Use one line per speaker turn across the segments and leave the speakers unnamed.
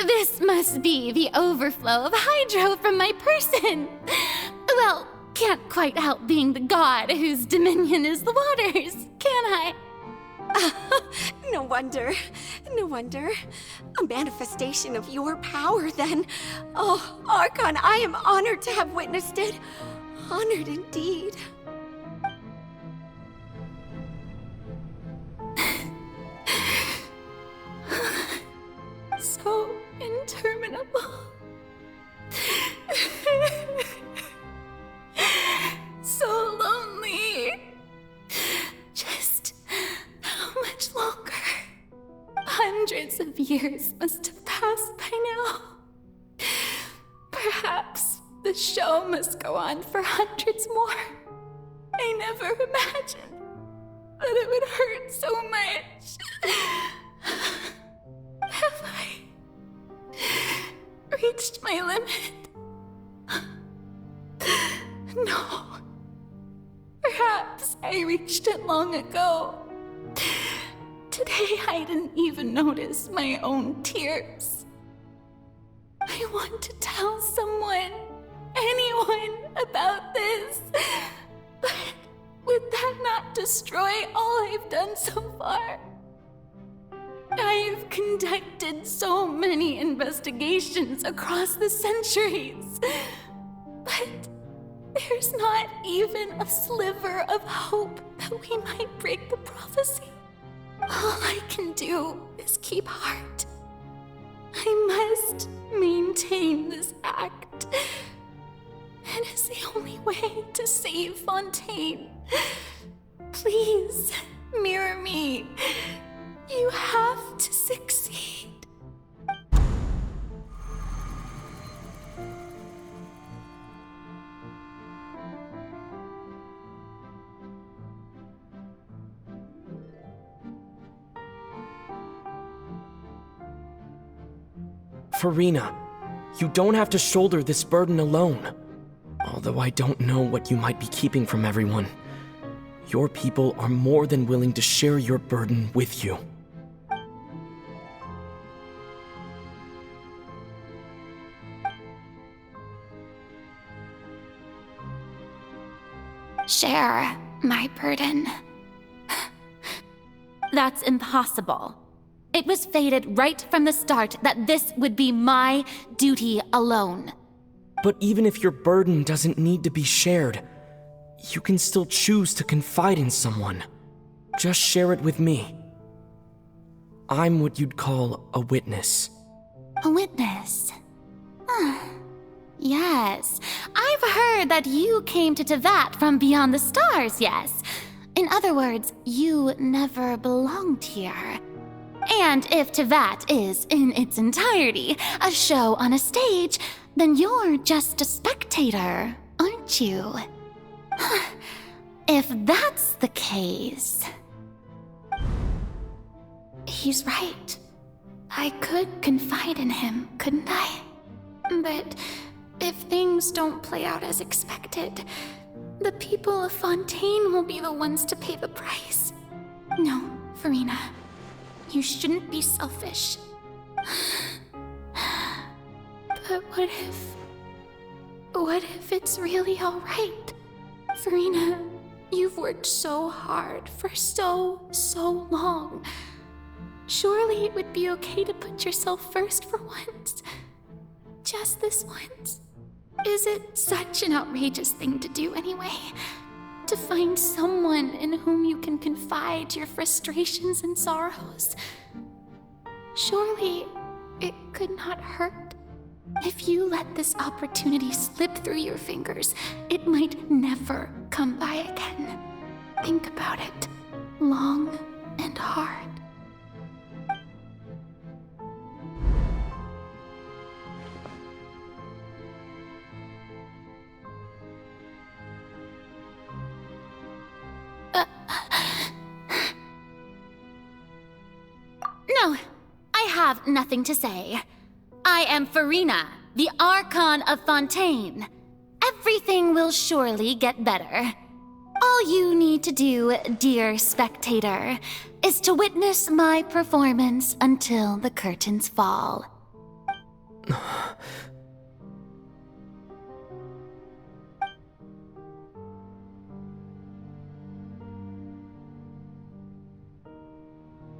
This must be the overflow of hydro from my person. Well, can't quite help being the god whose dominion is the waters, can I?
No wonder. No wonder. A manifestation of your power, then. Oh, Archon, I am honored to have witnessed it. Honored indeed.
So interminable. So lonely. Just how much longer? Hundreds of years must have passed by now. Perhaps the show must go on for hundreds more. I never imagined that it would hurt so much. Have I reached my limit? No. Perhaps I reached it long ago. Today I didn't even notice my own tears. I want to tell someone, anyone, about this. But would that not destroy all I've done so far? I've conducted so many investigations across the centuries, but there's not even a sliver of hope that we might break the prophecy. All I can do is keep heart. I must maintain this act. It is the only way to save Fontaine. Please, mirror me. You have to succeed.
Farina, you don't have to shoulder this burden alone. Although I don't know what you might be keeping from everyone, your people are more than willing to share your burden with you.
Share my burden. That's impossible. It was fated right from the start that this would be my duty alone.
But even if your burden doesn't need to be shared, you can still choose to confide in someone. Just share it with me. I'm what you'd call a witness.
A witness? Yes, I've heard that you came to Tevat from beyond the stars, yes. In other words, you never belonged here. And if Tevat is, in its entirety, a show on a stage, then you're just a spectator, aren't you? If that's the case... He's right. I could confide in him, couldn't I? But if things don't play out as expected, the people of Fontaine will be the ones to pay the price. No, Farina. You shouldn't be selfish. But what if it's really all right? Farina, you've worked so hard for so long. Surely it would be okay to put yourself first for once. Just this once. Is it such an outrageous thing to do anyway? To find someone in whom you can confide your frustrations and sorrows? Surely it could not hurt. If you let this opportunity slip through your fingers, it might never come by again. Think about it long and hard. No, I have nothing to say. I am Farina, the Archon of Fontaine. Everything will surely get better. All you need to do, dear spectator, is to witness my performance until the curtains fall.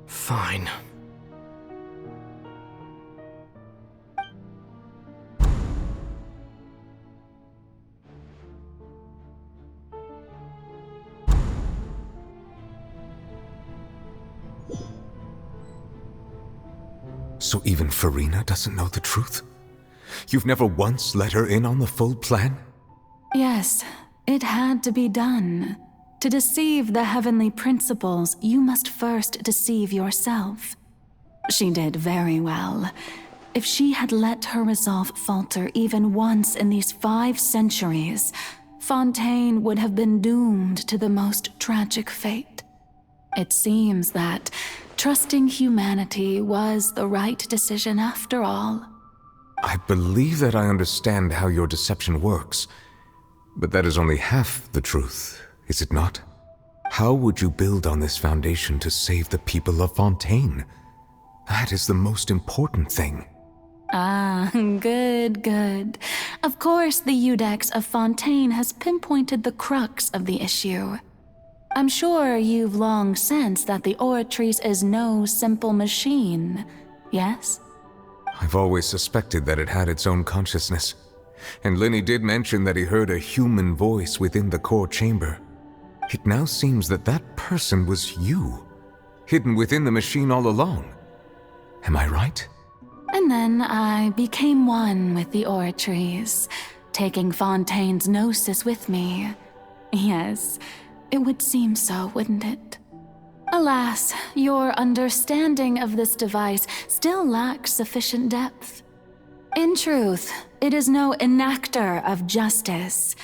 Fine.
So even Farina doesn't know the truth? You've never once let her in on the full plan?
Yes, it had to be done. To deceive the heavenly principles, you must first deceive yourself. She did very well. If she had let her resolve falter even once in these 5 centuries, Fontaine would have been doomed to the most tragic fate. It seems that trusting humanity was the right decision after all.
I believe that I understand how your deception works, but that is only half the truth, is it not? How would you build on this foundation to save the people of Fontaine? That is the most important thing.
Ah, good. Of course, the Iudex of Fontaine has pinpointed the crux of the issue. I'm sure you've long sensed that the Oratrice is no simple machine, yes?
I've always suspected that it had its own consciousness, and Lenny did mention that he heard a human voice within the core chamber. It now seems that that person was you, hidden within the machine all along. Am I right?
And then I became one with the Oratrice, taking Fontaine's gnosis with me. Yes, it would seem so, wouldn't it? Alas, your understanding of this device still lacks sufficient depth. In truth, it is no enactor of justice.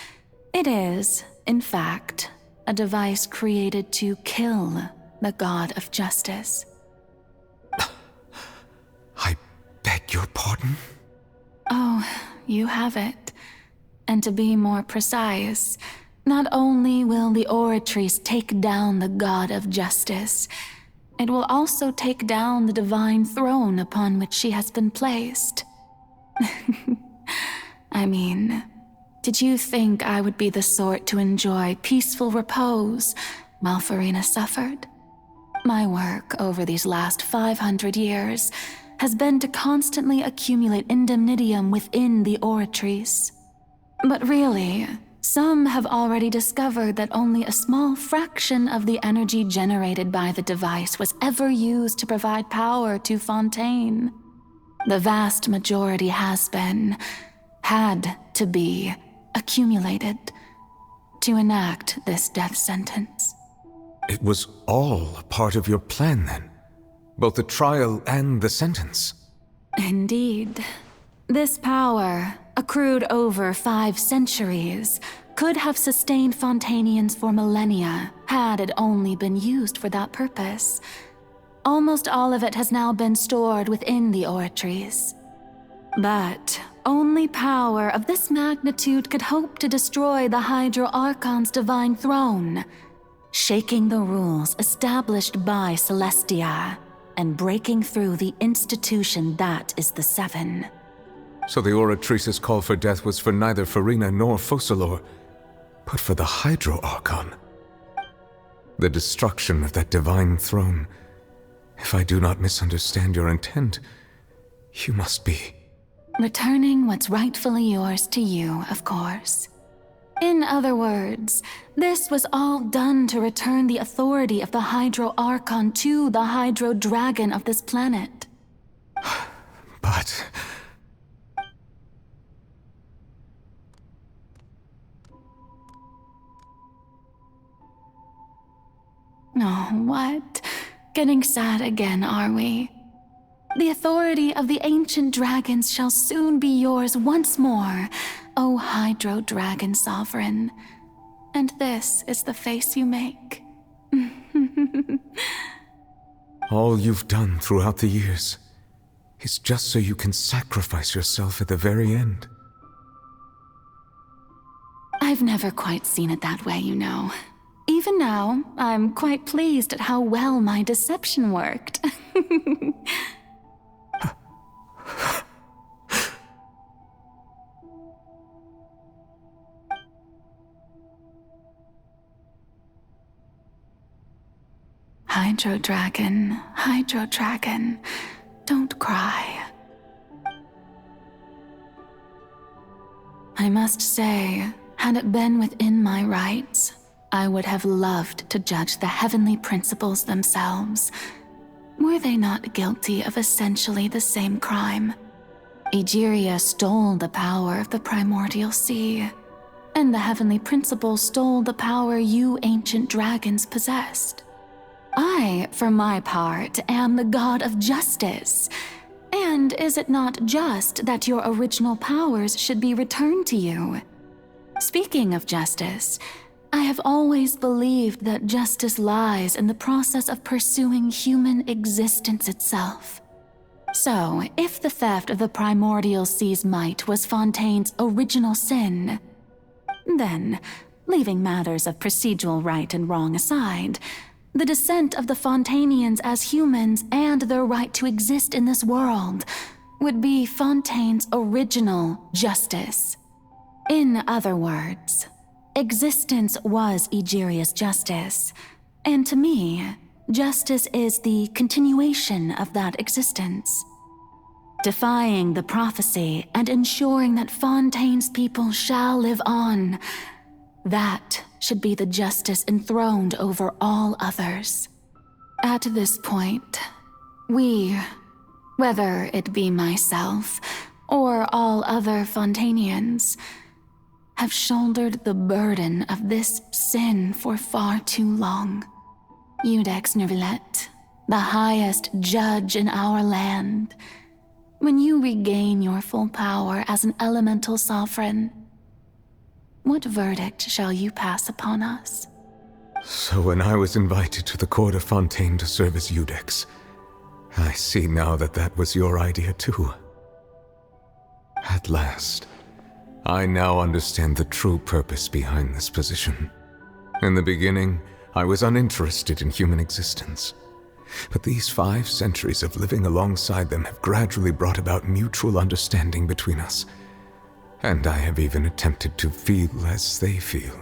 It is, in fact, a device created to kill the god of justice.
I beg your pardon?
Oh, you have it. And to be more precise, not only will the Oratrice take down the god of justice, it will also take down the divine throne upon which she has been placed. I mean, did you think I would be the sort to enjoy peaceful repose while Farina suffered? My work over these last 500 years has been to constantly accumulate indemnitium within the Oratrice. But really, some have already discovered that only a small fraction of the energy generated by the device was ever used to provide power to Fontaine. The vast majority had to be, accumulated to enact this death sentence.
It was all part of your plan then? Both the trial and the sentence?
Indeed. This power, accrued over 5 centuries, could have sustained Fontainians for millennia had it only been used for that purpose. Almost all of it has now been stored within the Oratrice. But only power of this magnitude could hope to destroy the Hydro Archon's divine throne, shaking the rules established by Celestia and breaking through the institution that is the Seven.
So the Oratrice's call for death was for neither Farina nor Focalor, but for the Hydro Archon. The destruction of that divine throne. If I do not misunderstand your intent, you must be...
Returning what's rightfully yours to you, of course. In other words, this was all done to return the authority of the Hydro Archon to the Hydro Dragon of this planet.
But...
Oh, what? Getting sad again, are we? The authority of the ancient dragons shall soon be yours once more, O Hydro Dragon Sovereign. And this is the face you make.
all you've done throughout the years is just so you can sacrifice yourself at the very end.
I've never quite seen it that way, you know. Even now, I'm quite pleased at how well my deception worked. Hydro Dragon, don't cry. I must say, had it been within my rights, I would have loved to judge the heavenly principles themselves. Were they not guilty of essentially the same crime? Egeria stole the power of the primordial sea, and the heavenly principles stole the power you ancient dragons possessed. I, for my part, am the god of justice. And is it not just that your original powers should be returned to you? Speaking of justice, I have always believed that justice lies in the process of pursuing human existence itself. So, if the theft of the primordial sea's might was Fontaine's original sin, then, leaving matters of procedural right and wrong aside, the descent of the Fontanians as humans and their right to exist in this world would be Fontaine's original justice. In other words, existence was Egeria's justice, and to me, justice is the continuation of that existence. Defying the prophecy and ensuring that Fontaine's people shall live on, that should be the justice enthroned over all others. At this point, we, whether it be myself or all other Fontanians, have shouldered the burden of this sin for far too long. Iudex Neuvillette, the highest judge in our land, when you regain your full power as an elemental sovereign, what verdict shall you pass upon us?
So when I was invited to the court of Fontaine to serve as Iudex, I see now that that was your idea too. At last, I now understand the true purpose behind this position. In the beginning, I was uninterested in human existence. But these 5 centuries of living alongside them have gradually brought about mutual understanding between us. And I have even attempted to feel as they feel.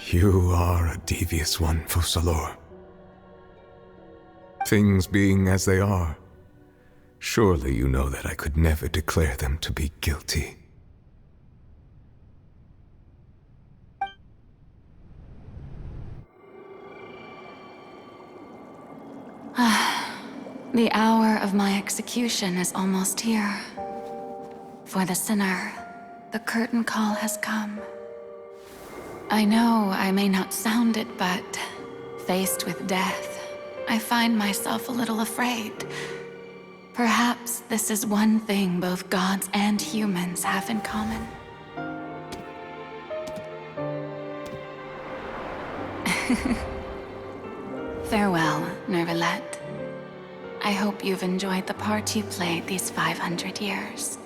You are a devious one, Focalors. Things being as they are, surely you know that I could never declare them to be guilty.
The hour of my execution is almost here. For the sinner, the curtain call has come. I know I may not sound it, but faced with death, I find myself a little afraid. Perhaps this is one thing both gods and humans have in common. Farewell, Neuvillette. I hope you've enjoyed the part you played these 500 years.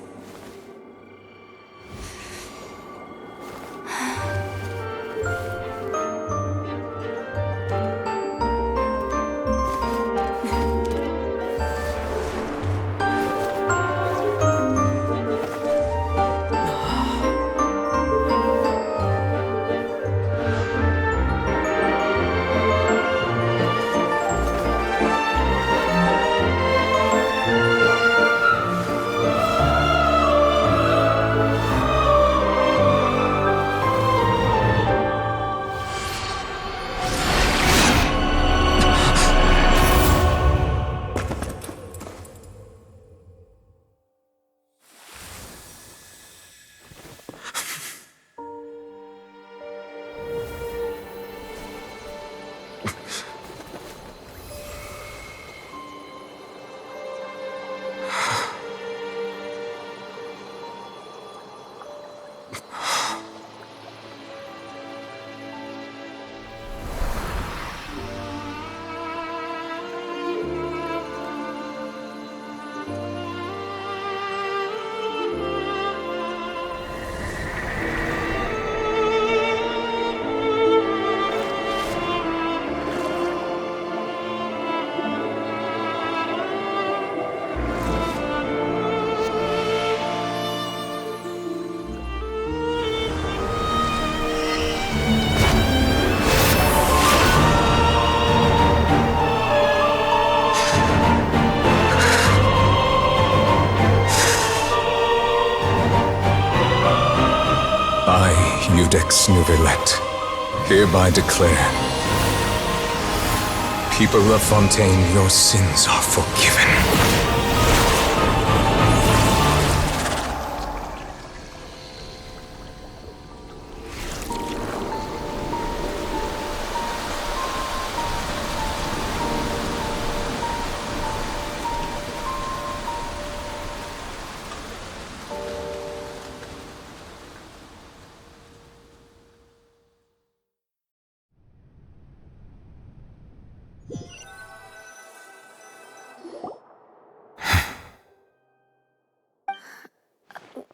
Judex Nuvelet, hereby declare, people of Fontaine, your sins are forgiven.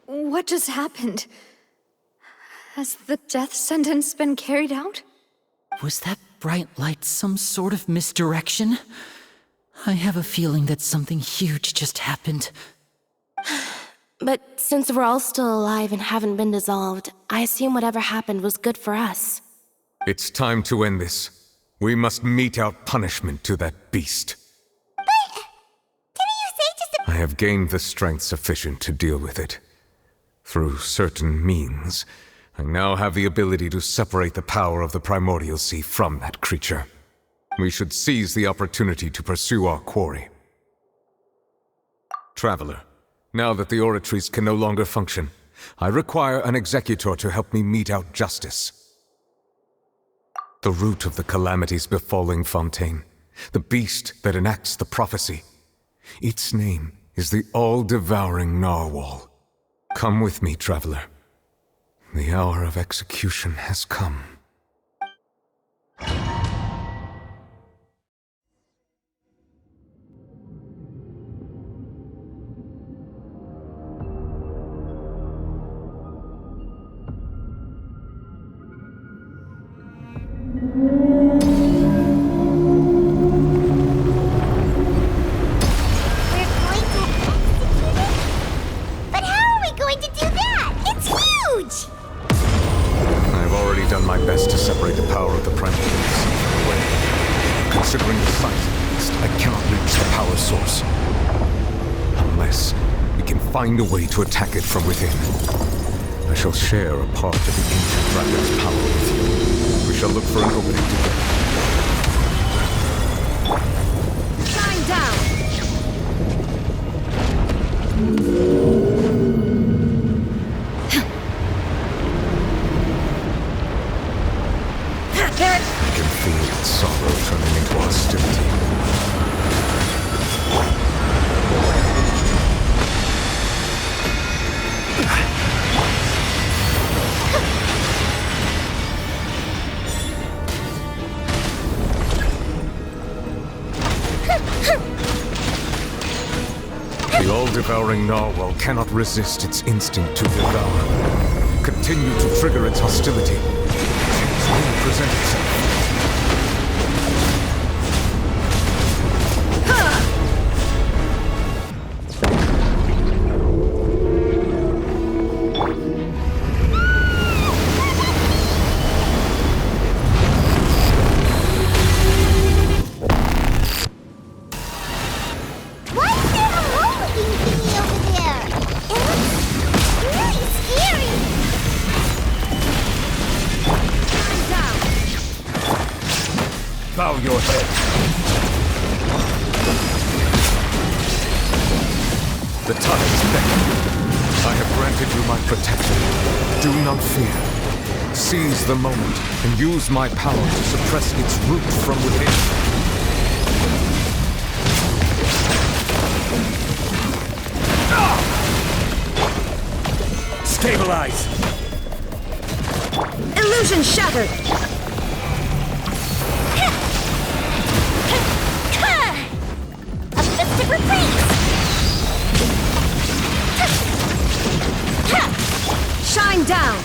What just happened? Has the death sentence been carried out?
Was that bright light some sort of misdirection? I have a feeling that something huge just happened.
But since we're all still alive and haven't been dissolved, I assume whatever happened was good for us.
It's time to end this. We must mete out punishment to that beast.
But didn't you say just a...
I have gained the strength sufficient to deal with it. Through certain means, I now have the ability to separate the power of the Primordial Sea from that creature. We should seize the opportunity to pursue our quarry. Traveler, now that the oratories can no longer function, I require an executor to help me mete out justice. The root of the calamities befalling Fontaine, the beast that enacts the prophecy, its name is the all-devouring Narwhal. Come with me, traveler. The hour of execution has come. Considering the size of the beast, I cannot reach the power source. Unless we can find a way to attack it from within. I shall share a part of the ancient dragon's power with you. We shall look for an opening together.
Shine down!
I can feel its sorrow turning into hostility. The all-devouring narwhal cannot resist its instinct to devour. Continue to trigger its hostility. Its will present itself. Bow your head. The time is beckoning. I have granted you my protection. Do not fear. Seize the moment and use my power to suppress its root from within.
Stabilize!
Illusion shattered! Festive reprise! Shine down!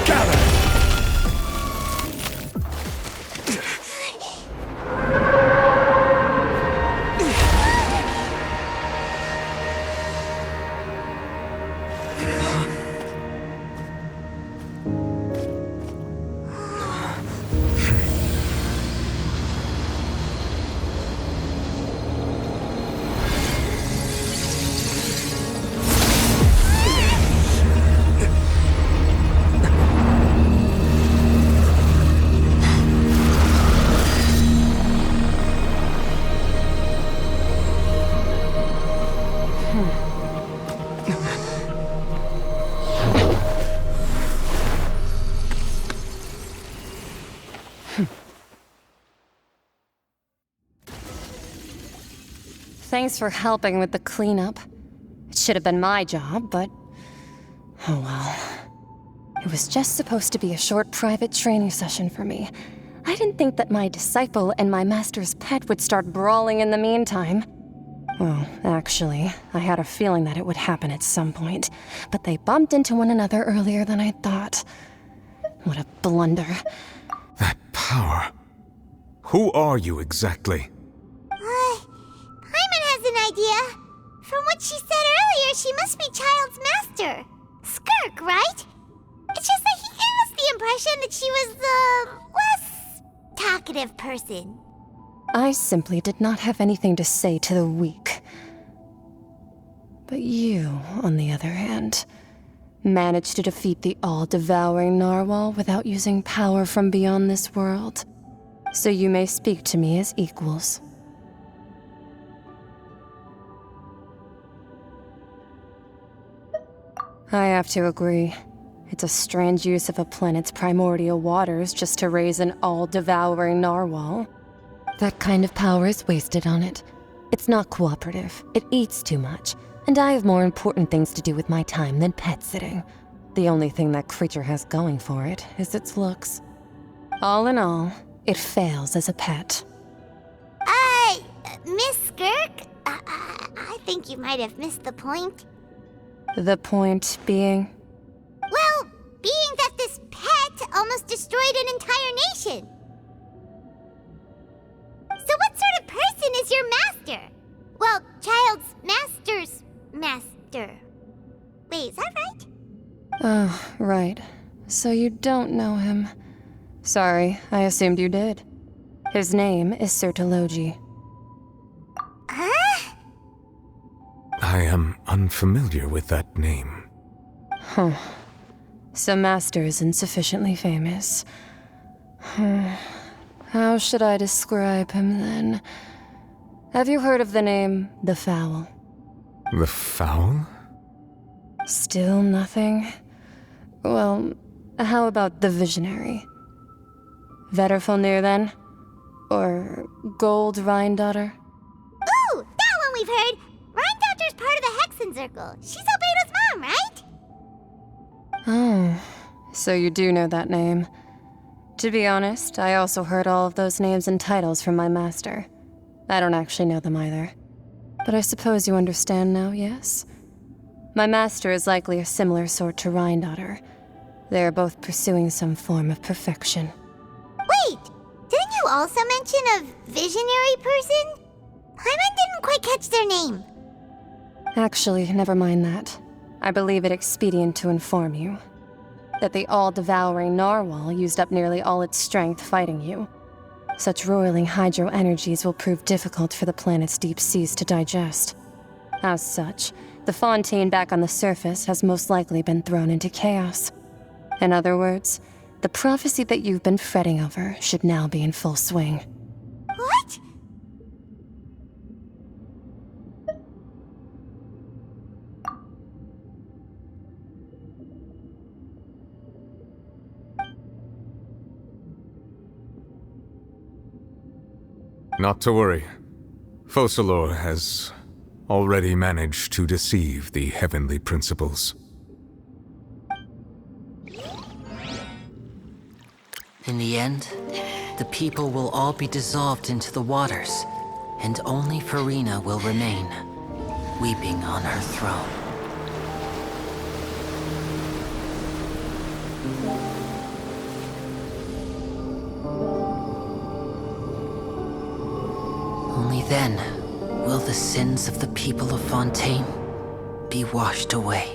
Gather! Thanks for helping with the cleanup. It should have been my job, but... oh well. It was just supposed to be a short private training session for me. I didn't think that my disciple and my master's pet would start brawling in the meantime. Well, actually, I had a feeling that it would happen at some point, but they bumped into one another earlier than I thought. What a blunder.
That power. Who are you exactly?
Paimon has an idea. From what she said earlier, she must be Child's master. Skirk, right? It's just that he gave us the impression that she was the less talkative person.
I simply did not have anything to say to the weak. But you, on the other hand, managed to defeat the all-devouring narwhal without using power from beyond this world. So you may speak to me as equals. I have to agree. It's a strange use of a planet's primordial waters just to raise an all-devouring narwhal. That kind of power is wasted on it. It's not cooperative, it eats too much, and I have more important things to do with my time than pet sitting. The only thing that creature has going for it is its looks. All in all, it fails as a pet.
Miss Skirk? I think you might have missed the point.
The point being?
Well, being that this pet almost destroyed an entire nation. So what sort of person is your master? Well, Child's master's master. Wait, is that right?
Oh, right. So you don't know him. Sorry, I assumed you did. His name is Sertologi.
Huh?
I am unfamiliar with that name.
Huh. So Master isn't sufficiently famous. How should I describe him then? Have you heard of the name The Fowl?
The Fowl?
Still nothing? Well, how about the Visionary? Vetterfulnir then? Or Gold Rhine-daughter?
Ooh, that one we've heard! Rhine-daughter's part of the Hexen Circle. She's Albedo's mom, right?
Oh, so you do know that name. To be honest, I also heard all of those names and titles from my master. I don't actually know them either. But I suppose you understand now, yes? My master is likely a similar sort to Rhine-daughter. They are both pursuing some form of perfection.
Wait! Didn't you also mention a visionary person? Paimon didn't quite catch their name.
Actually, never mind that. I believe it expedient to inform you that the all-devouring narwhal used up nearly all its strength fighting you. Such roiling hydro energies will prove difficult for the planet's deep seas to digest. As such, the Fontaine back on the surface has most likely been thrown into chaos. In other words, the prophecy that you've been fretting over should now be in full swing.
What?
Not to worry. Focalor has already managed to deceive the heavenly principles.
In the end, the people will all be dissolved into the waters, and only Farina will remain, weeping on her throne. Only then will the sins of the people of Fontaine be washed away.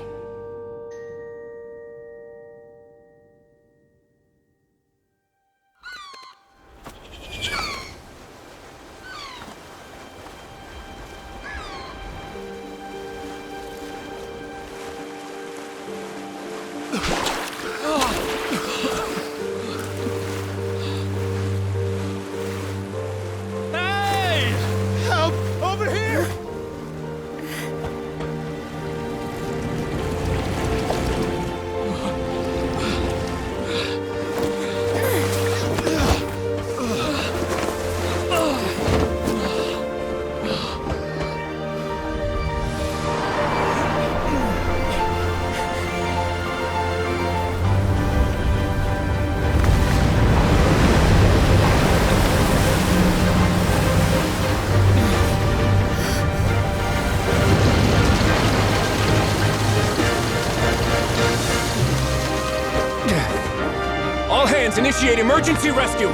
Advance, initiate emergency rescue!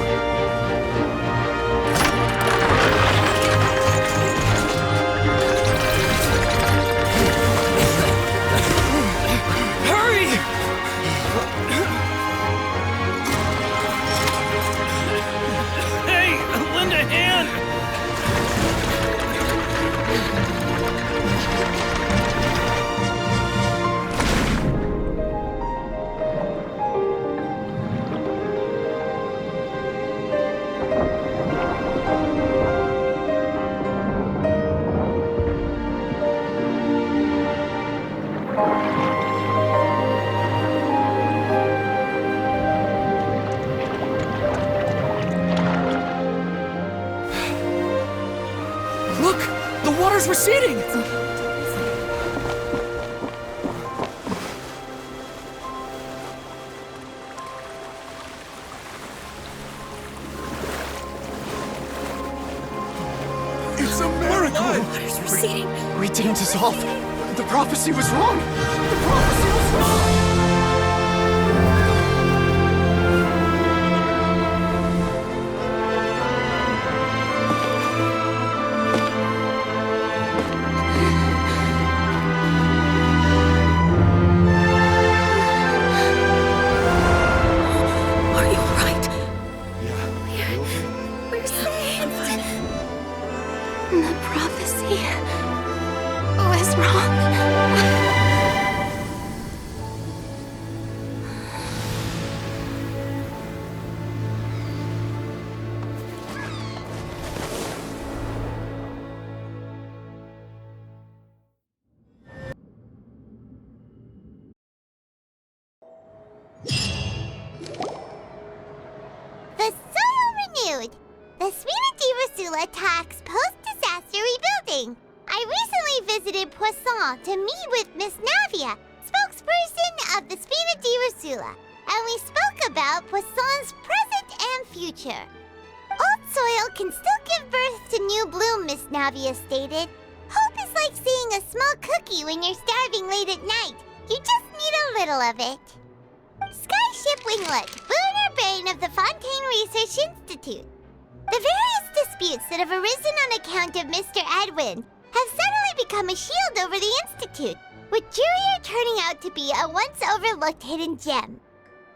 Hurry!
Hey, lend a hand!
Look! The water's receding! It's a miracle!
Water's receding.
We didn't dissolve. The prophecy was wrong! The prophecy was wrong!
Are you alright?
Yeah.
We're saved. The prophecy was wrong.
The Solo renewed. The Spina di Rosula attacks post-disaster rebuilding. I recently visited Poisson to meet with Miss Navia, spokesperson of the Spina di Rosula, and we spoke about Poisson's present and future. Old soil can still give birth to new bloom, Miss Navia stated. Hope is like seeing a small cookie when you're starving late at night. You just need a little of it. Skyship Winglet, lunar brain of the Fontaine Research Institute. The various disputes that have arisen on account of Mr. Edwin have suddenly become a shield over the Institute, with Jurier turning out to be a once overlooked hidden gem.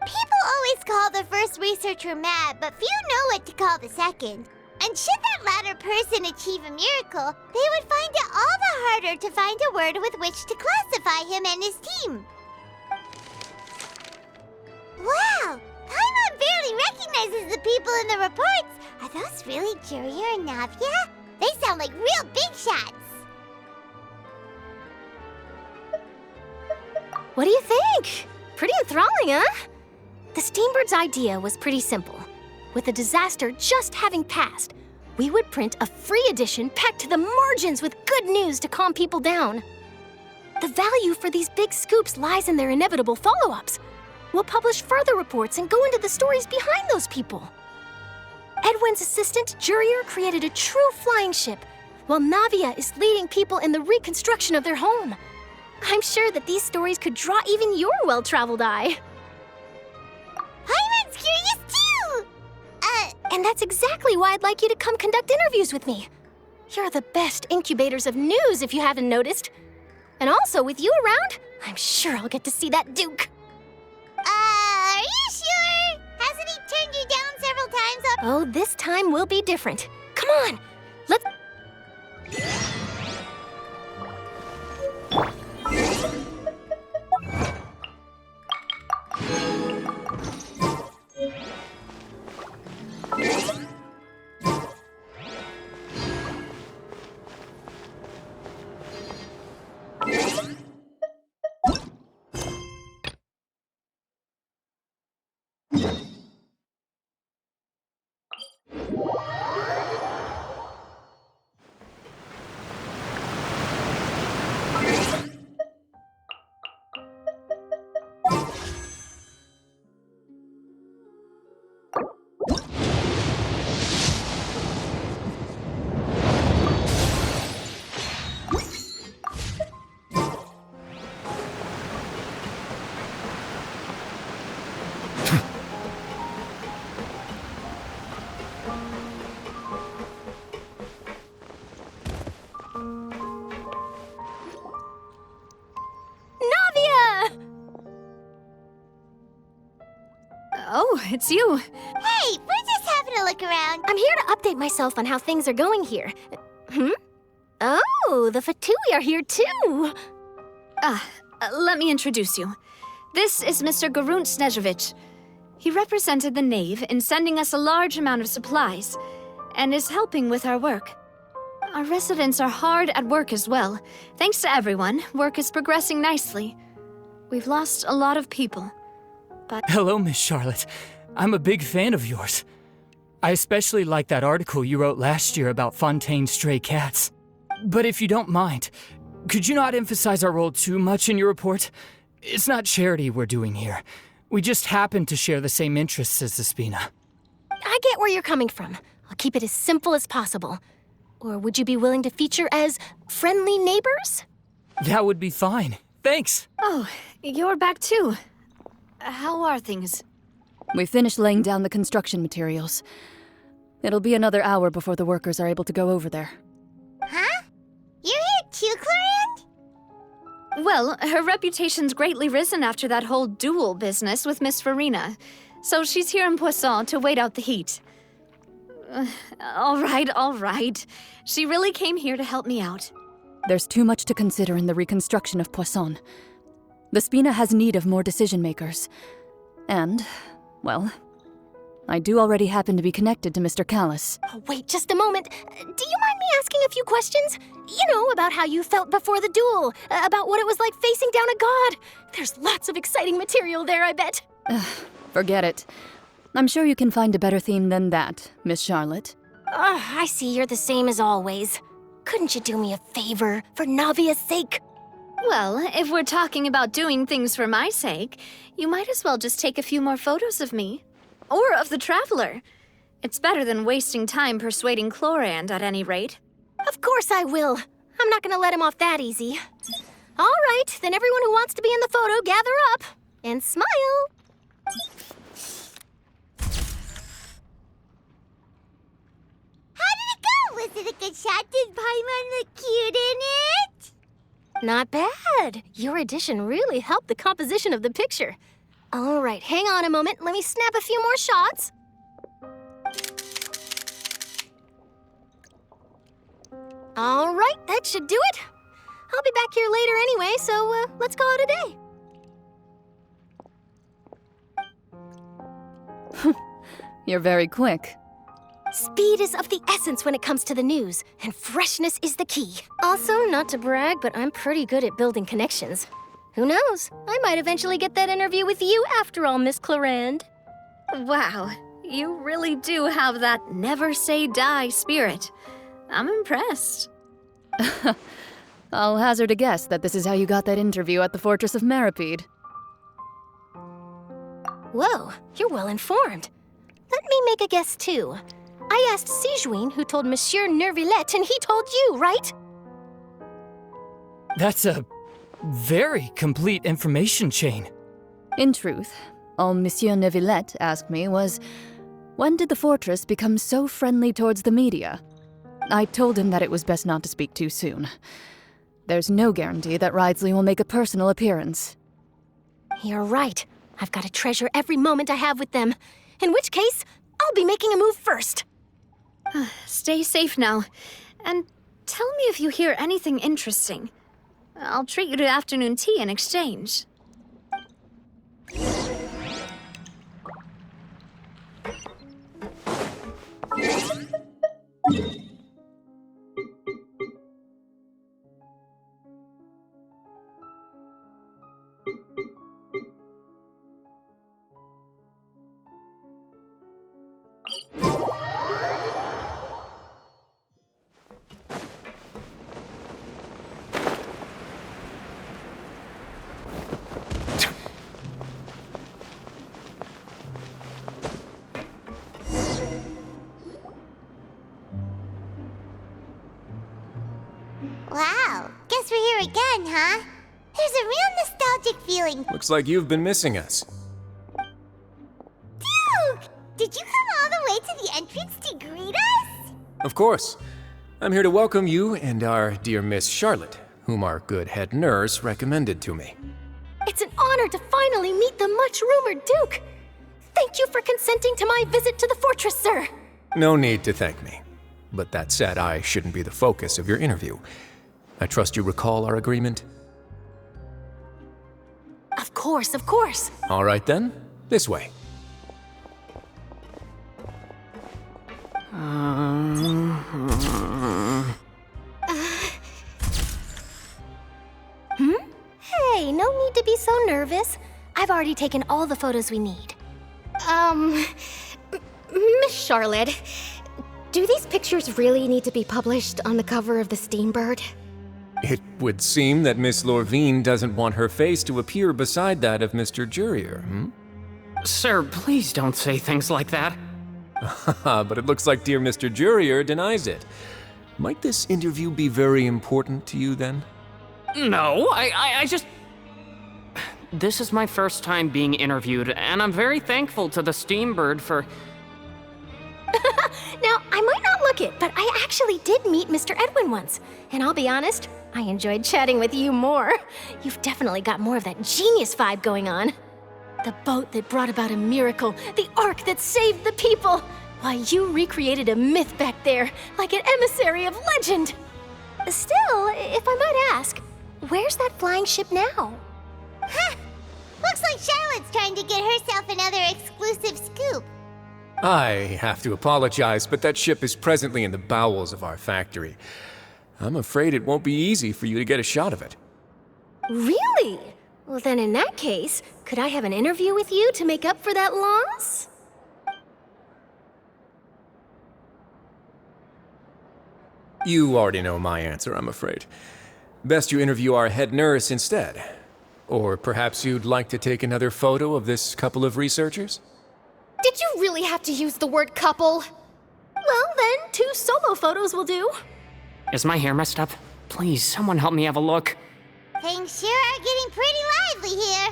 People always call the first researcher mad, but few know what to call the second. And should that latter person achieve a miracle, they would find it all the harder to find a word with which to classify him and his team. Wow! Paimon barely recognizes the people in the reports. Are those really Jurier and Navia? They sound like real big shots.
What do you think? Pretty enthralling, huh? The Steambird's idea was pretty simple. With the disaster just having passed, we would print a free edition packed to the margins with good news to calm people down. The value for these big scoops lies in their inevitable follow-ups. We'll publish further reports and go into the stories behind those people. Edwin's assistant, Jurier, created a true flying ship, while Navia is leading people in the reconstruction of their home. I'm sure that these stories could draw even your well-traveled eye.
Paimon's curious too!
And that's exactly why I'd like you to come conduct interviews with me. You're the best incubators of news, if you haven't noticed. And also, with you around, I'm sure I'll get to see that Duke.
Are you sure? Hasn't he turned you down several times up?
Oh, this time will be different. Come on, let's...
Oh, it's you.
Hey, we're just having a look around.
I'm here to update myself on how things are going here. Oh, the Fatui are here too.
Let me introduce you. This is Mr. Garunt Snežević. He represented the Knave in sending us a large amount of supplies, and is helping with our work. Our residents are hard at work as well. Thanks to everyone, work is progressing nicely. We've lost a lot of people, but...
Hello, Miss Charlotte. I'm a big fan of yours. I especially like that article you wrote last year about Fontaine's stray cats. But if you don't mind, could you not emphasize our role too much in your report? It's not charity we're doing here. We just happen to share the same interests as the Spina.
I get where you're coming from. I'll keep it as simple as possible. Or would you be willing to feature as friendly neighbors?
That would be fine. Thanks.
Oh, you're back too. How are things?
We finished laying down the construction materials. It'll be another hour before the workers are able to go over there.
Huh? You're here too, Clorinde?
Well, her reputation's greatly risen after that whole duel business with Miss Farina. So she's here in Poisson to wait out the heat. All right. She really came here to help me out.
There's too much to consider in the reconstruction of Poisson. The Spina has need of more decision-makers. And, well, I do already happen to be connected to Mr. Callis.
Oh, wait just a moment. Do you mind me asking a few questions? You know, about how you felt before the duel, about what it was like facing down a god. There's lots of exciting material there, I bet.
Forget it. I'm sure you can find a better theme than that, Miss Charlotte.
I see you're the same as always. Couldn't you do me a favor, for Navia's sake?
Well, if we're talking about doing things for my sake, you might as well just take a few more photos of me. Or of the Traveler. It's better than wasting time persuading Clorinde, at any rate.
Of course I will. I'm not gonna let him off that easy. All right, then everyone who wants to be in the photo, gather up. And smile.
Was it a good shot? Did Paimon look cute in it?
Not bad. Your addition really helped the composition of the picture. All right, hang on a moment. Let me snap a few more shots. All right, that should do it. I'll be back here later anyway, so let's call it a day.
You're very quick.
Speed is of the essence when it comes to the news, and freshness is the key. Also, not to brag, but I'm pretty good at building connections. Who knows? I might eventually get that interview with you after all, Miss Clorinde.
Wow, you really do have that never say die spirit. I'm impressed.
I'll hazard a guess that this is how you got that interview at the Fortress of Maripede.
Whoa, you're well informed. Let me make a guess too. I asked Sijuin, who told Monsieur Nervillet, and he told you, right?
That's a very complete information chain.
In truth, all Monsieur Nervillet asked me was, when did the fortress become so friendly towards the media? I told him that it was best not to speak too soon. There's no guarantee that Ridsley will make a personal appearance.
You're right. I've got to treasure every moment I have with them. In which case, I'll be making a move first.
Stay safe now. And tell me if you hear anything interesting. I'll treat you to afternoon tea in exchange.
Wow, guess we're here again, huh? There's a real nostalgic feeling.
Looks like you've been missing us.
Duke! Did you come all the way to the entrance to greet us?
Of course. I'm here to welcome you and our dear Miss Charlotte, whom our good head nurse recommended to me.
It's an honor to finally meet the much-rumored Duke. Thank you for consenting to my visit to the fortress, sir.
No need to thank me. But that said, I shouldn't be the focus of your interview. I trust you recall our agreement?
Of course, of course.
All right then, this way.
Hey, no need to be so nervous. I've already taken all the photos we need. Miss Charlotte, do these pictures really need to be published on the cover of the Steambird?
It would seem that Miss Lorvine doesn't want her face to appear beside that of Mr. Jurier, hmm?
Sir, please don't say things like that.
But it looks like dear Mr. Jurier denies it. Might this interview be very important to you then?
No, I just... This is my first time being interviewed, and I'm very thankful to the Steambird for...
Now, I might not look it, but I actually did meet Mr. Edwin once. And I'll be honest, I enjoyed chatting with you more. You've definitely got more of that genius vibe going on. The boat that brought about a miracle, the ark that saved the people. Why, you recreated a myth back there, like an emissary of legend. Still, if I might ask, where's that flying ship now?
Huh! Looks like Charlotte's trying to get herself another exclusive scoop.
I have to apologize, but that ship is presently in the bowels of our factory. I'm afraid it won't be easy for you to get a shot of it.
Really? Well, then in that case, could I have an interview with you to make up for that loss?
You already know my answer, I'm afraid. Best you interview our head nurse instead. Or perhaps you'd like to take another photo of this couple of researchers?
Did you really have to use the word couple? Well, then, 2 solo photos will do.
Is my hair messed up? Please, someone help me have a look.
Things sure are getting pretty lively here.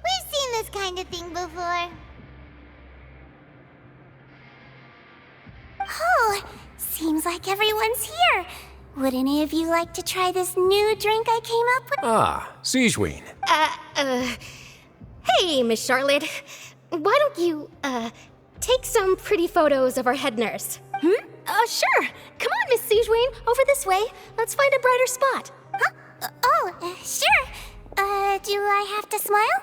We've seen this kind of thing before. Oh, seems like everyone's here. Would any of you like to try this new drink I came up with?
Ah, Sigeween.
Hey, Miss Charlotte. Why don't you, take some pretty photos of our head nurse? Sure. Come on, Miss Sigeween. Over this way. Let's find a brighter spot.
Huh? Sure. Do I have to smile?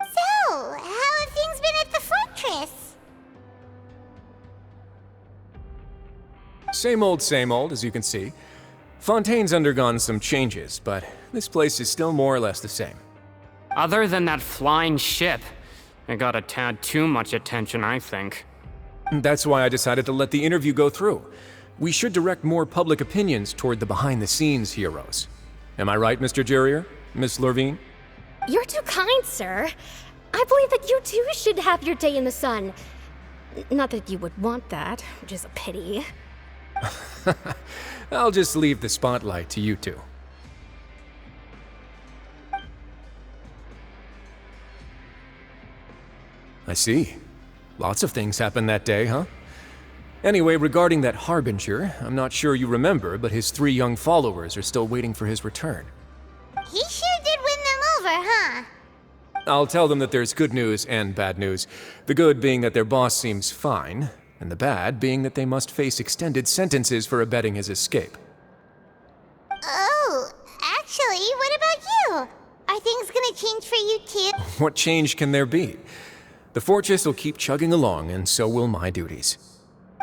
So, how have things been at the fortress?
Same old, as you can see. Fontaine's undergone some changes, but this place is still more or less the same.
Other than that flying ship, it got a tad too much attention, I think.
That's why I decided to let the interview go through. We should direct more public opinions toward the behind-the-scenes heroes. Am I right, Mr. Jurier? Miss Lorvine?
You're too kind, sir. I believe that you too should have your day in the sun. Not that you would want that, which is a pity.
I'll just leave the spotlight to you two. I see. Lots of things happened that day, huh? Anyway, regarding that Harbinger, I'm not sure you remember, but his 3 young followers are still waiting for his return.
He sure did win them over, huh?
I'll tell them that there's good news and bad news. The good being that their boss seems fine, and the bad being that they must face extended sentences for abetting his escape.
Oh, actually, what about you? Are things gonna change for you too?
What change can there be? The fortress will keep chugging along, and so will my duties.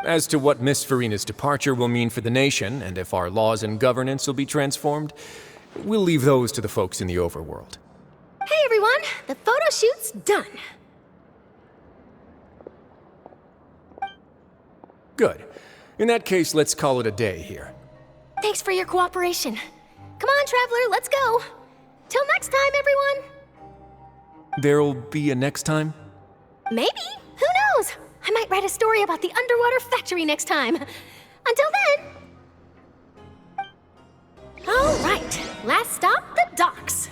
As to what Miss Farina's departure will mean for the nation, and if our laws and governance will be transformed, we'll leave those to the folks in the overworld.
Hey everyone, the photo shoot's done.
Good. In that case, let's call it a day here.
Thanks for your cooperation. Come on, Traveler, let's go. Till next time, everyone.
There'll be a next time?
Maybe. Who knows? I might write a story about the underwater factory next time. Until then. All right, last stop, the docks.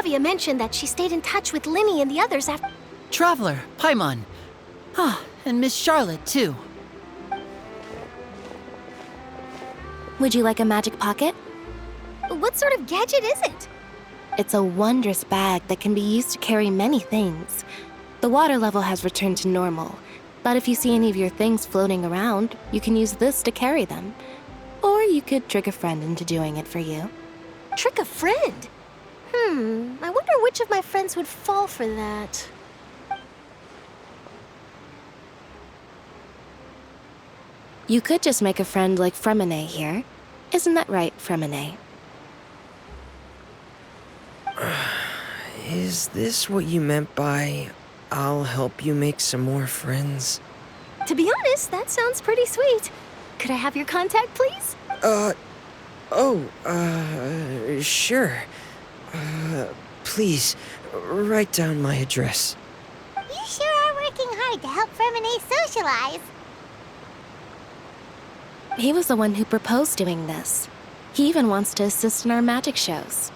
Olivia mentioned that she stayed in touch with Linny and the others after...
Traveler, Paimon. Ah, and Miss Charlotte, too.
Would you like a magic pocket?
What sort of gadget is it?
It's a wondrous bag that can be used to carry many things. The water level has returned to normal, but if you see any of your things floating around, you can use this to carry them. Or you could trick a friend into doing it for you.
Trick a friend? I wonder which of my friends would fall for that.
You could just make a friend like Fremine here. Isn't that right, Fremine?
Is this what you meant by, I'll help you make some more friends?
To be honest, that sounds pretty sweet. Could I have your contact, please?
Sure. Please, write down my address.
You sure are working hard to help Fremine socialize.
He was the one who proposed doing this. He even wants to assist in our magic shows.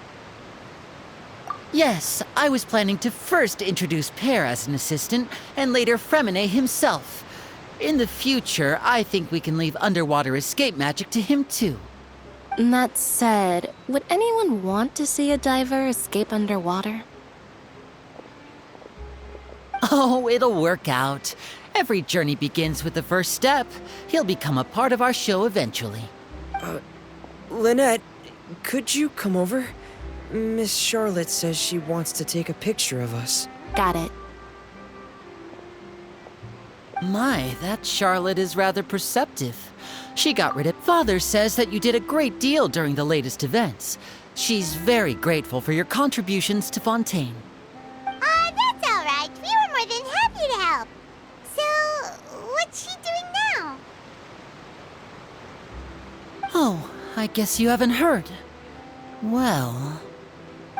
Yes, I was planning to first introduce Pear as an assistant, and later Fremine himself. In the future, I think we can leave underwater escape magic to him too.
That said, would anyone want to see a diver escape underwater?
Oh, it'll work out. Every journey begins with the first step. He'll become a part of our show eventually.
Lynette, could you come over? Miss Charlotte says she wants to take a picture of us.
Got it.
My, that Charlotte is rather perceptive. She got rid of... Father says that you did a great deal during the latest events. She's very grateful for your contributions to Fontaine.
That's all right. We were more than happy to help. So, what's she doing now?
Oh, I guess you haven't heard. Well...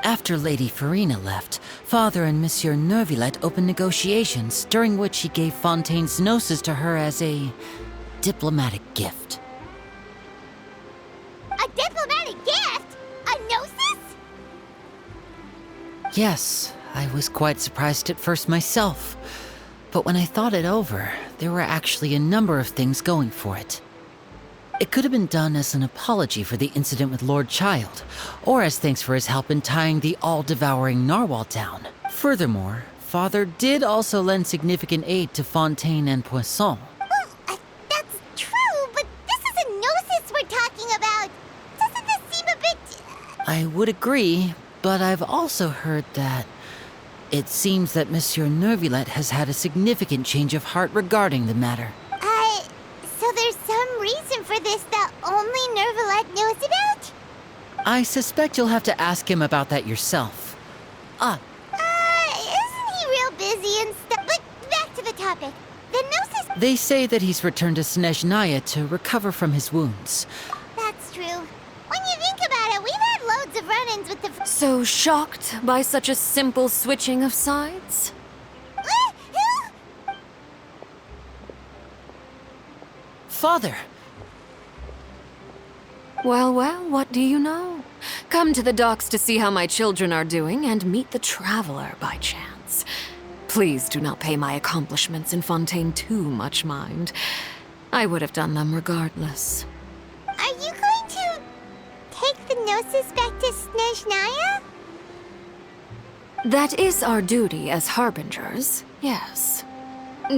After Lady Farina left, Father and Monsieur Neuvillette opened negotiations, during which he gave Fontaine's gnosis to her as a diplomatic gift.
A diplomatic gift? A gnosis?
Yes, I was quite surprised at first myself. But when I thought it over, there were actually a number of things going for it. It could have been done as an apology for the incident with Lord Child, or as thanks for his help in tying the all-devouring narwhal down. Furthermore, Father did also lend significant aid to Fontaine and Poisson.
Well, that's true, but this is a gnosis we're talking about. Doesn't this seem a bit...
I would agree, but I've also heard that it seems that Monsieur Neuvillette has had a significant change of heart regarding the matter.
So there's some reason for this that only Neuvillette knows about?
I suspect you'll have to ask him about that yourself.
Isn't he real busy and stuff? But back to the topic. The gnosis...
They say that he's returned to Snezhnaya to recover from his wounds.
That's true. When you think about it, we've had loads of run-ins with the...
So shocked by such a simple switching of sides?
Father!
Well, what do you know? Come to the docks to see how my children are doing and meet the Traveler by chance. Please do not pay my accomplishments in Fontaine too much mind. I would have done them regardless.
Are you going to take the gnosis back to Snezhnaya?
That is our duty as harbingers, yes.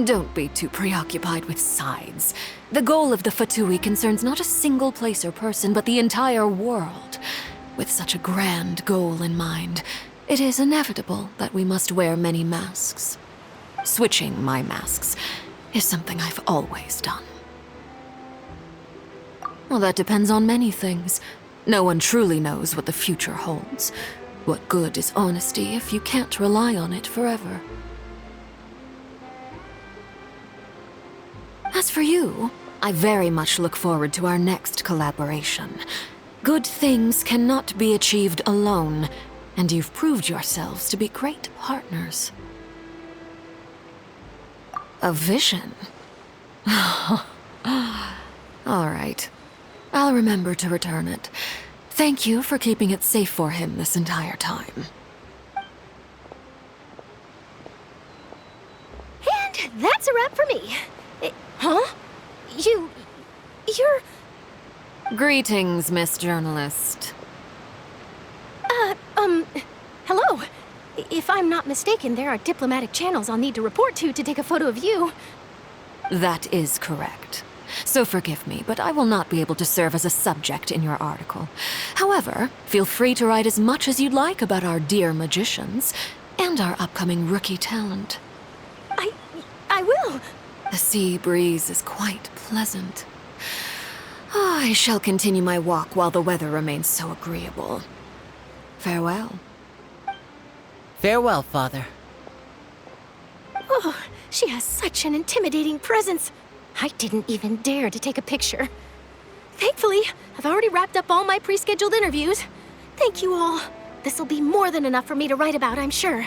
Don't be too preoccupied with sides. The goal of the Fatui concerns not a single place or person, but the entire world. With such a grand goal in mind, it is inevitable that we must wear many masks. Switching my masks is something I've always done. Well, that depends on many things. No one truly knows what the future holds. What good is honesty if you can't rely on it forever? As for you, I very much look forward to our next collaboration. Good things cannot be achieved alone, and you've proved yourselves to be great partners. A vision? All right. I'll remember to return it. Thank you for keeping it safe for him this entire time.
that's a wrap for me. Huh? You're...
Greetings, Miss Journalist.
Hello. If I'm not mistaken, there are diplomatic channels I'll need to report to take a photo of you.
That is correct. So forgive me, but I will not be able to serve as a subject in your article. However, feel free to write as much as you'd like about our dear magicians and our upcoming rookie talent.
I will.
The sea breeze is quite pleasant. I shall continue my walk while the weather remains so agreeable. Farewell.
Farewell, Father.
Oh, she has such an intimidating presence. I didn't even dare to take a picture. Thankfully, I've already wrapped up all my pre-scheduled interviews. Thank you all. This'll be more than enough for me to write about, I'm sure.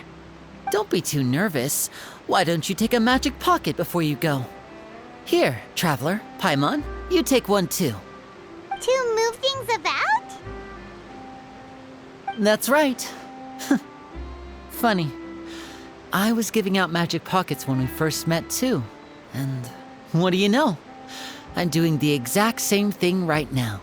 Don't be too nervous. Why don't you take a magic pocket before you go? Here, Traveler, Paimon, you take one too.
To move things about?
That's right. Funny. I was giving out magic pockets when we first met too. And what do you know? I'm doing the exact same thing right now.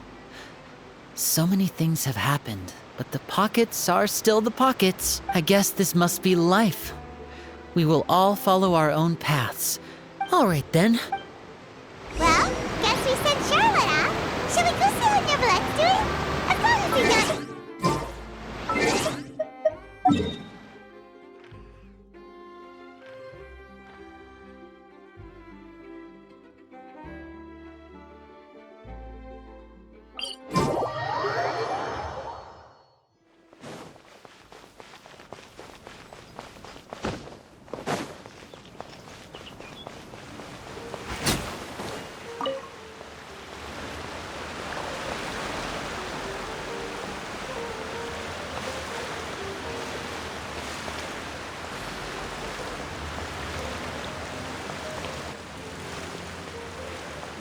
So many things have happened, but the pockets are still the pockets. I guess this must be life. We will all follow our own paths. All right then.
Well, guess we sent Charlotte off. Shall we go see what Neverlette's doing? As long as we got...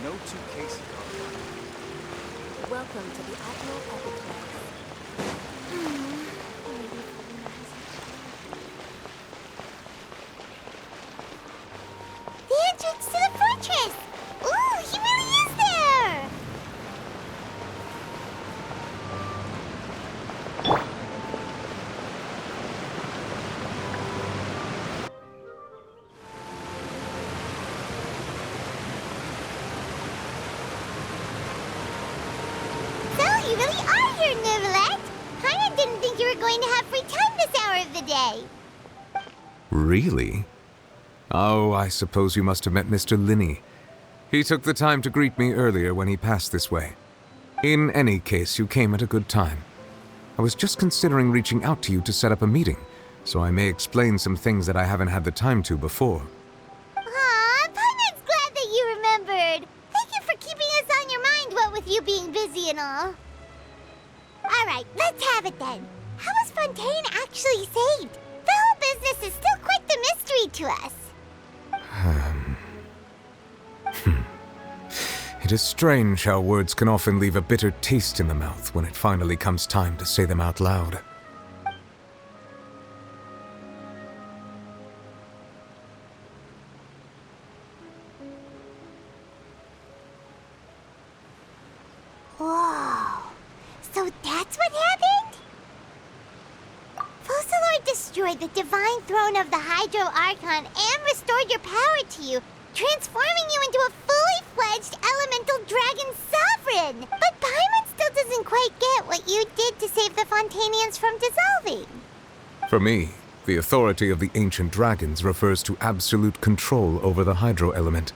No two cases are alike.
Welcome to the Admiral Epiclave.
The entrance to the fortress! Ooh, he really is there! So, you really are here, Neverlet! Paimon didn't think you were going to have free time this hour of the day.
Really? Oh, I suppose you must have met Mr. Linney. He took the time to greet me earlier when he passed this way. In any case, you came at a good time. I was just considering reaching out to you to set up a meeting, so I may explain some things that I haven't had the time to before.
Aw, Paimon's glad that you remembered. Thank you for keeping us on your mind, what with you being busy and all. Alright, let's have it then. How was Fontaine actually saved? The whole business is still quite the mystery to us.
It is strange how words can often leave a bitter taste in the mouth when it finally comes time to say them out loud.
Whoa. So that's what happened? Focalord destroyed the divine throne of the Hydro Archon and restored your power to you, transforming you into a fully fledged elemental dragon sovereign. But Paimon still doesn't quite get what you did to save the Fontanians from dissolving.
For me, the authority of the ancient dragons refers to absolute control over the hydro element.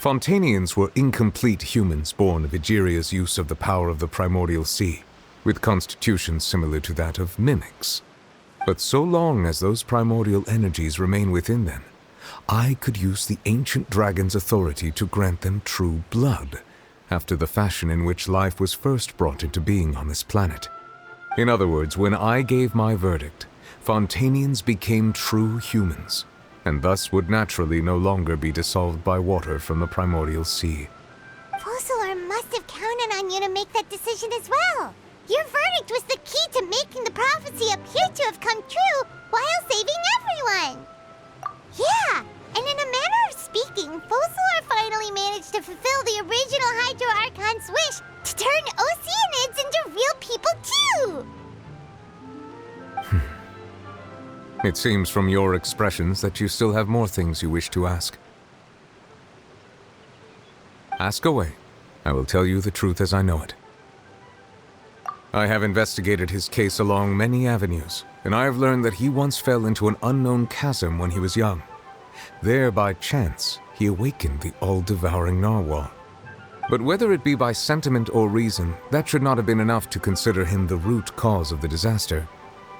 Fontanians were incomplete humans born of Egeria's use of the power of the primordial sea, with constitutions similar to that of mimics. But so long as those primordial energies remain within them, I could use the ancient dragon's authority to grant them true blood, after the fashion in which life was first brought into being on this planet. In other words, when I gave my verdict, Fontanians became true humans, and thus would naturally no longer be dissolved by water from the primordial sea.
Focalord must have counted on you to make that decision as well. Your verdict was the key to making the prophecy appear to have come true while saving everyone. Yeah, and in a manner of Focalor finally managed to fulfill the original Hydro Archon's wish to turn Oceanids into real people too!
It seems from your expressions that you still have more things you wish to ask. Ask away. I will tell you the truth as I know it. I have investigated his case along many avenues, and I have learned that he once fell into an unknown chasm when he was young. There, by chance, he awakened the all-devouring narwhal. But whether it be by sentiment or reason, that should not have been enough to consider him the root cause of the disaster.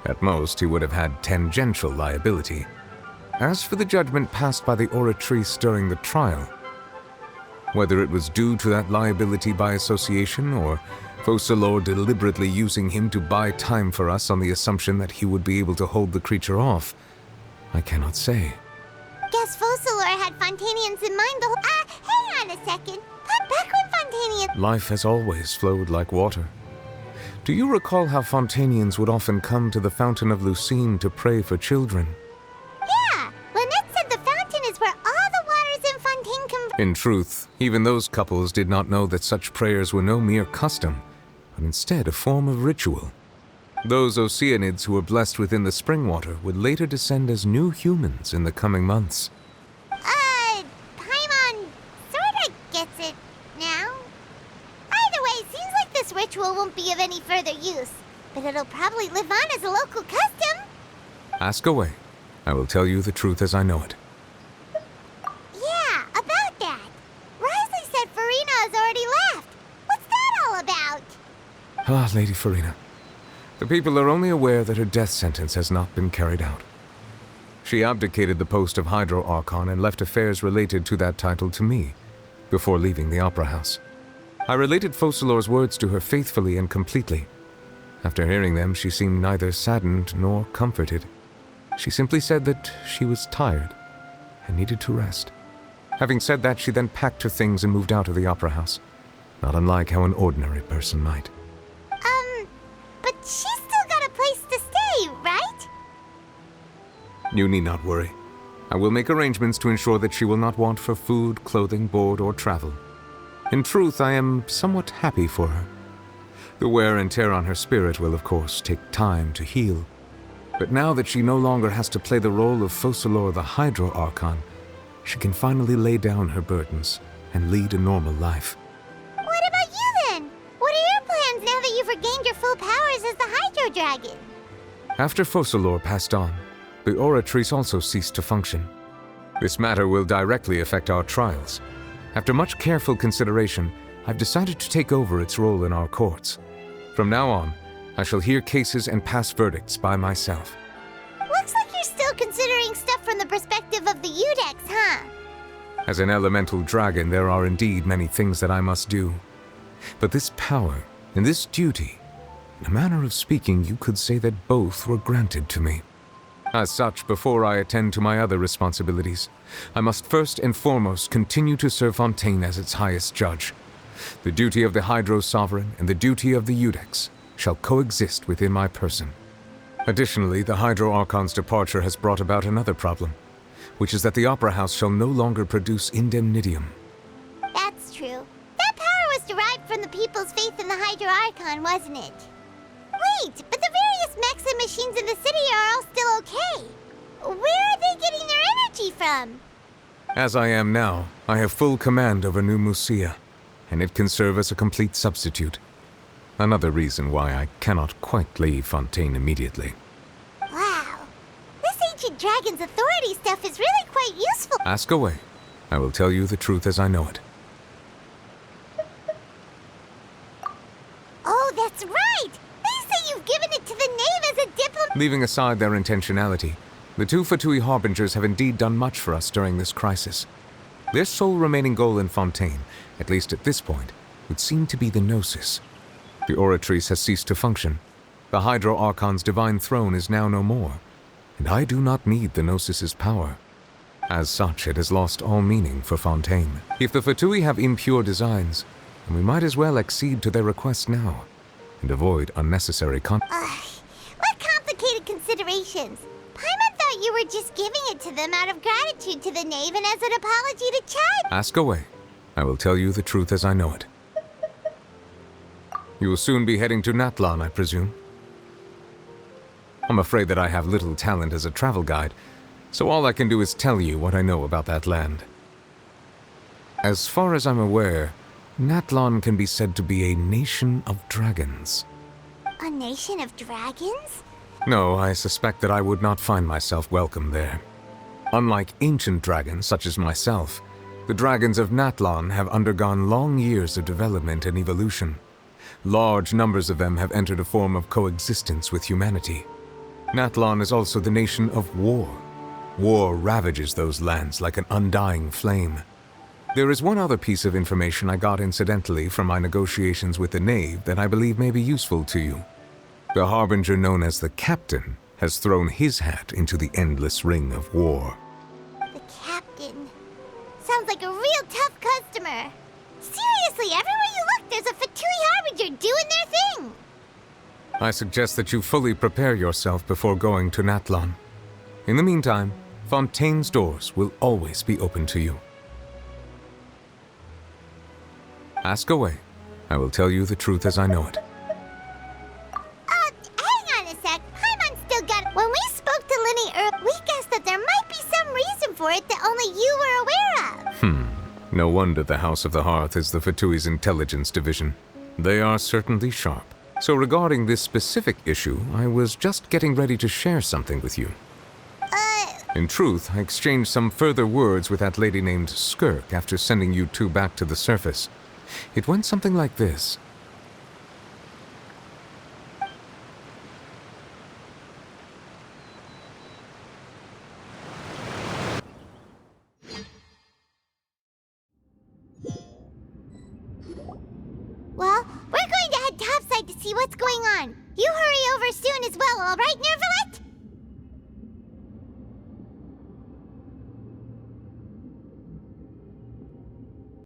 At most, he would have had tangential liability. As for the judgment passed by the Oratrice during the trial, whether it was due to that liability by association, or Focalor deliberately using him to buy time for us on the assumption that he would be able to hold the creature off, I cannot say.
Guess Focalor had Fontanians in mind the whole— hang on a second. Back when Fontanians—
Life has always flowed like water. Do you recall how Fontanians would often come to the Fountain of Lucine to pray for children?
Yeah, Lynette said the fountain is where all the waters in Fontaine converge.
In truth, even those couples did not know that such prayers were no mere custom, but instead a form of ritual. Those Oceanids who were blessed within the spring water would later descend as new humans in the coming months.
Paimon sorta gets it now. Either way, it seems like this ritual won't be of any further use, but it'll probably live on as a local custom.
Ask away. I will tell you the truth as I know it.
Yeah, about that. Risley said Farina has already left. What's that all about?
Ah, Lady Farina. The people are only aware that her death sentence has not been carried out. She abdicated the post of Hydro Archon and left affairs related to that title to me, before leaving the Opera House. I related Focalor's words to her faithfully and completely. After hearing them, she seemed neither saddened nor comforted. She simply said that she was tired and needed to rest. Having said that, she then packed her things and moved out of the Opera House, not unlike how an ordinary person might.
But she's still got a place to stay, right?
You need not worry. I will make arrangements to ensure that she will not want for food, clothing, board, or travel. In truth, I am somewhat happy for her. The wear and tear on her spirit will, of course, take time to heal. But now that she no longer has to play the role of Focalor the Hydro Archon, she can finally lay down her burdens and lead a normal life.
What about you then? What are your plans now that you've regained your full powers as the Hydro Dragon?
After Focalor passed on, the Oratrice also ceased to function. This matter will directly affect our trials. After much careful consideration, I've decided to take over its role in our courts. From now on, I shall hear cases and pass verdicts by myself.
Looks like you're still considering stuff from the perspective of the Udex, huh?
As an elemental dragon, there are indeed many things that I must do. But this power and this duty, in a manner of speaking, you could say that both were granted to me. As such, before I attend to my other responsibilities, I must first and foremost continue to serve Fontaine as its highest judge. The duty of the Hydro Sovereign and the duty of the Udex shall coexist within my person. Additionally, the Hydro Archon's departure has brought about another problem, which is that the Opera House shall no longer produce indemnitium.
That's true. That power was derived from the people's faith in the Hydro Archon, wasn't it? Wait, but the various mechs and machines in the city are all still okay. Where are they getting their energy from?
As I am now, I have full command over New Musia, and it can serve as a complete substitute. Another reason why I cannot quite leave Fontaine immediately.
Wow. This ancient dragon's authority stuff is really quite useful.
Ask away. I will tell you the truth as I know it.
Oh, that's right! They say you've given it to the knave as a diplomat.
Leaving aside their intentionality, the two Fatui Harbingers have indeed done much for us during this crisis. Their sole remaining goal in Fontaine, at least at this point, would seem to be the Gnosis. The Oratrice has ceased to function. The Hydro Archon's divine throne is now no more, and I do not need the Gnosis's power. As such, it has lost all meaning for Fontaine. If the Fatui have impure designs, then we might as well accede to their request now, and avoid unnecessary
What complicated considerations. Paimon thought thought you were just giving it to them out of gratitude to the knave and as an apology to Chad.
Ask away. I will tell you the truth as I know it. You will soon be heading to Natlan, I presume? I'm afraid that I have little talent as a travel guide, so all I can do is tell you what I know about that land. As far as I'm aware, Natlan can be said to be a nation of dragons.
A nation of dragons?
No, I suspect that I would not find myself welcome there. Unlike ancient dragons such as myself, the dragons of Natlan have undergone long years of development and evolution. Large numbers of them have entered a form of coexistence with humanity. Natlan is also the nation of war. War ravages those lands like an undying flame. There is one other piece of information I got incidentally from my negotiations with the knave that I believe may be useful to you. The harbinger known as the Captain has thrown his hat into the endless ring of war.
The Captain. Sounds like a real tough customer. Seriously, everywhere you look, there's a Fatui harbinger doing their thing.
I suggest that you fully prepare yourself before going to Natlan. In the meantime, Fontaine's doors will always be open to you. Ask away. I will tell you the truth as I know it.
Hang on a sec. Paimon still got it. When we spoke to Linny we guessed that there might be some reason for it that only you were aware of.
No wonder the House of the Hearth is the Fatui's intelligence division. They are certainly sharp. So regarding this specific issue, I was just getting ready to share something with you. In truth, I exchanged some further words with that lady named Skirk after sending you two back to the surface. It went something like this.
Well, we're going to head topside to see what's going on. You hurry over soon as well, all right, Nerva?